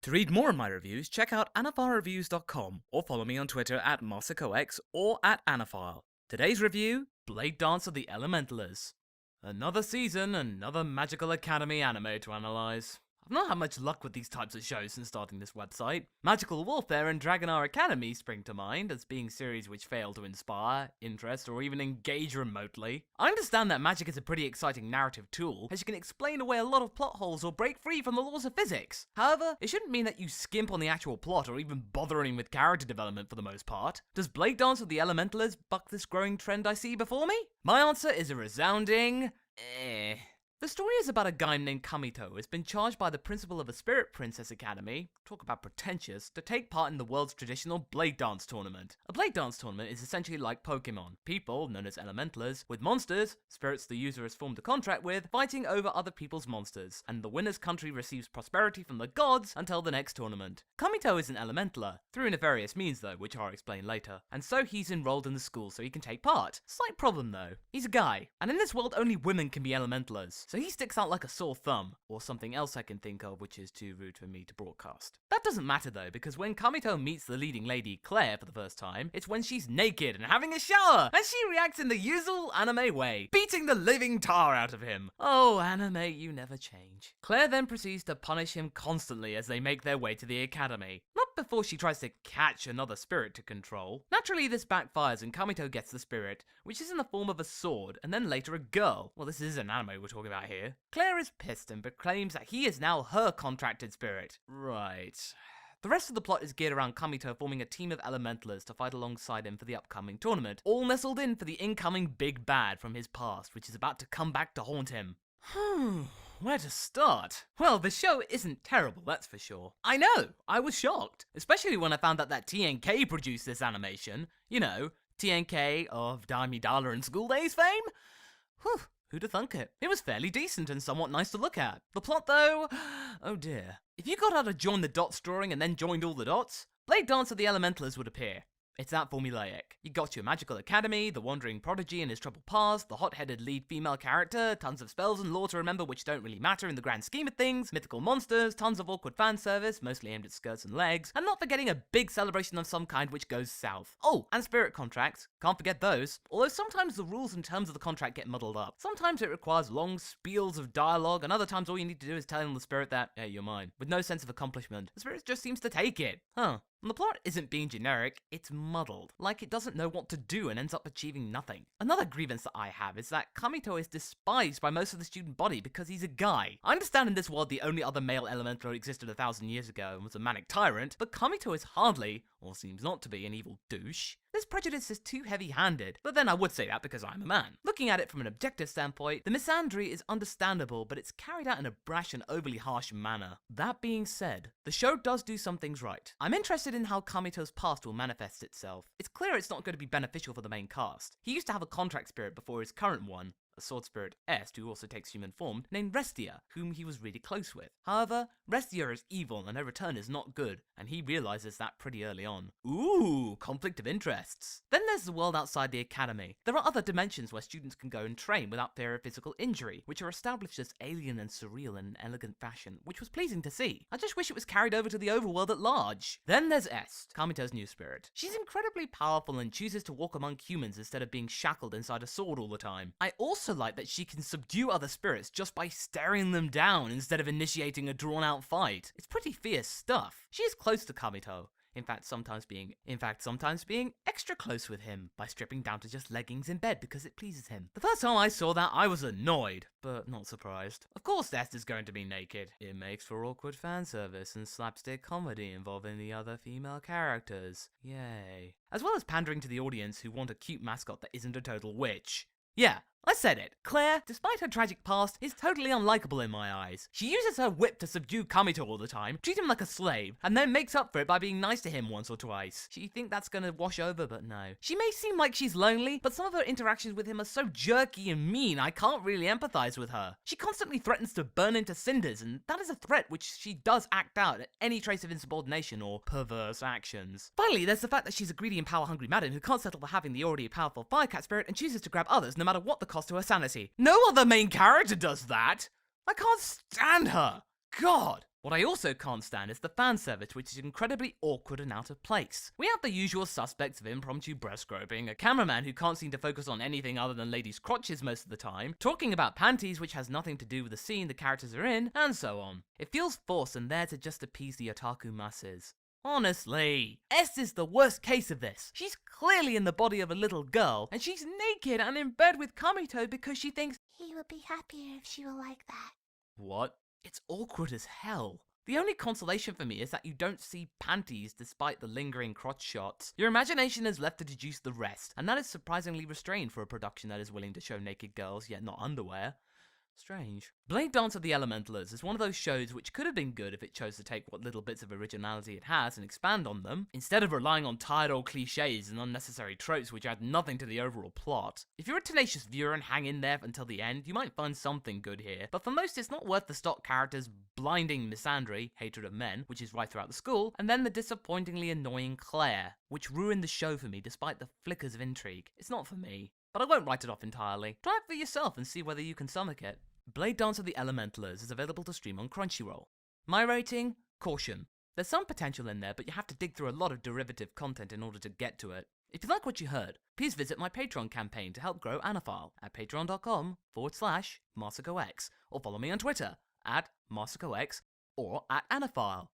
To read more of my reviews, check out anifilereviews.com or follow me on Twitter at MarsicoX or at Anifile. Today's review, Bladedance of the Elementalers. Another season, another Magical Academy anime to analyze. I've not had much luck with these types of shows since starting this website. Magical Warfare and Dragonar Academy spring to mind as being series which fail to inspire, interest, or even engage remotely. I understand that magic is a pretty exciting narrative tool, as you can explain away a lot of plot holes or break free from the laws of physics. However, it shouldn't mean that you skimp on the actual plot or even bothering with character development for the most part. Does Bladedance of the Elementalers buck this growing trend I see before me? My answer is a resounding The story is about a guy named Kamito who has been charged by the principal of a Spirit Princess Academy, talk about pretentious, to take part in the world's traditional Bladedance tournament. A Bladedance tournament is essentially like Pokemon. People, known as Elementalers, with monsters, spirits the user has formed a contract with, fighting over other people's monsters, and the winner's country receives prosperity from the gods until the next tournament. Kamito is an Elementaler, through nefarious means though, which I'll explain later, and so he's enrolled in the school so he can take part. Slight problem though, he's a guy, and in this world only women can be Elementalers. So he sticks out like a sore thumb, or something else I can think of which is too rude for me to broadcast. That doesn't matter though, because when Kamito meets the leading lady, Claire, for the first time, it's when she's naked and having a shower, and she reacts in the usual anime way, beating the living tar out of him. Oh, anime, you never change. Claire then proceeds to punish him constantly as they make their way to the academy. Not before she tries to catch another spirit to control. Naturally, this backfires and Kamito gets the spirit, which is in the form of a sword, and then later a girl. Well, this is an anime we're talking about here. Claire is pissed and proclaims that he is now her contracted spirit. Right. The rest of the plot is geared around Kamito forming a team of Elementalers to fight alongside him for the upcoming tournament, all nestled in for the incoming big bad from his past, which is about to come back to haunt him. Where to start? Well, the show isn't terrible, that's for sure. I know, I was shocked, especially when I found out that TNK produced this animation. You know, TNK of Daimi Dala and School Days fame? Whew. Who'd have thunk it? It was fairly decent and somewhat nice to look at. The plot though? Oh dear. If you got out a join the dots drawing and then joined all the dots, Bladedance of the Elementalers would appear. It's that formulaic. You got your magical academy, the wandering prodigy and his troubled past, the hot-headed lead female character, tons of spells and lore to remember which don't really matter in the grand scheme of things, mythical monsters, tons of awkward fan service, mostly aimed at skirts and legs, and not forgetting a big celebration of some kind which goes south. Oh, and spirit contracts. Can't forget those. Although sometimes the rules and terms of the contract get muddled up. Sometimes it requires long spiels of dialogue, and other times all you need to do is tell the spirit that, hey, you're mine, with no sense of accomplishment. The spirit just seems to take it. And the plot isn't being generic, it's muddled, like it doesn't know what to do and ends up achieving nothing. Another grievance that I have is that Kamito is despised by most of the student body because he's a guy. I understand in this world the only other male Elementaler existed 1,000 years ago and was a manic tyrant, but Kamito is hardly, or seems not to be, an evil douche. This prejudice is too heavy-handed, but then I would say that because I'm a man. Looking at it from an objective standpoint, the misandry is understandable, but it's carried out in a brash and overly harsh manner. That being said, the show does do some things right. I'm interested in how Kamito's past will manifest itself. It's clear it's not going to be beneficial for the main cast. He used to have a contract spirit before his current one, a sword spirit Est, who also takes human form, named Restia, whom he was really close with. However, Restia is evil and her return is not good, and he realizes that pretty early on. Ooh, conflict of interests. Then there's the world outside the academy. There are other dimensions where students can go and train without fear of physical injury, which are established as alien and surreal in an elegant fashion, which was pleasing to see. I just wish it was carried over to the overworld at large. Then there's Est, Kamito's new spirit. She's incredibly powerful and chooses to walk among humans instead of being shackled inside a sword all the time. I also like that she can subdue other spirits just by staring them down instead of initiating a drawn-out fight. It's pretty fierce stuff. She is close to Kamito. In fact, sometimes being extra close with him by stripping down to just leggings in bed because it pleases him. The first time I saw that, I was annoyed, but not surprised. Of course Est is going to be naked. It makes for awkward fan service and slapstick comedy involving the other female characters. Yay. As well as pandering to the audience who want a cute mascot that isn't a total witch. Yeah, I said it. Claire, despite her tragic past, is totally unlikable in my eyes. She uses her whip to subdue Kamito all the time, treat him like a slave, and then makes up for it by being nice to him once or twice. You think that's gonna wash over, but no. She may seem like she's lonely, but some of her interactions with him are so jerky and mean, I can't really empathize with her. She constantly threatens to burn into cinders, and that is a threat which she does act out at any trace of insubordination or perverse actions. Finally, there's the fact that she's a greedy and power-hungry madam who can't settle for having the already powerful Firecat spirit and chooses to grab others no matter what the cost to her sanity. No other main character does that! I can't stand her! God! What I also can't stand is the fan service, which is incredibly awkward and out of place. We have the usual suspects of impromptu breast groping, a cameraman who can't seem to focus on anything other than ladies' crotches most of the time, talking about panties which has nothing to do with the scene the characters are in, and so on. It feels forced and there to just appease the otaku masses. Honestly, S is the worst case of this. She's clearly in the body of a little girl, and she's naked and in bed with Kamito because she thinks he would be happier if she were like that. What? It's awkward as hell. The only consolation for me is that you don't see panties despite the lingering crotch shots. Your imagination is left to deduce the rest, and that is surprisingly restrained for a production that is willing to show naked girls, yet not underwear. Strange. Bladedance of the Elementalers is one of those shows which could have been good if it chose to take what little bits of originality it has and expand on them, instead of relying on tired old cliches and unnecessary tropes which add nothing to the overall plot. If you're a tenacious viewer and hang in there until the end, you might find something good here, but for most it's not worth the stock characters' blinding misandry, hatred of men, which is right throughout the school, and then the disappointingly annoying Claire, which ruined the show for me despite the flickers of intrigue. It's not for me. But I won't write it off entirely. Try it for yourself and see whether you can stomach it. Bladedance of the Elementalers is available to stream on Crunchyroll. My rating? Caution. There's some potential in there, but you have to dig through a lot of derivative content in order to get to it. If you like what you heard, please visit my Patreon campaign to help grow Anifile at patreon.com/MasakoX, or follow me on Twitter at MasakoX or at Anifile.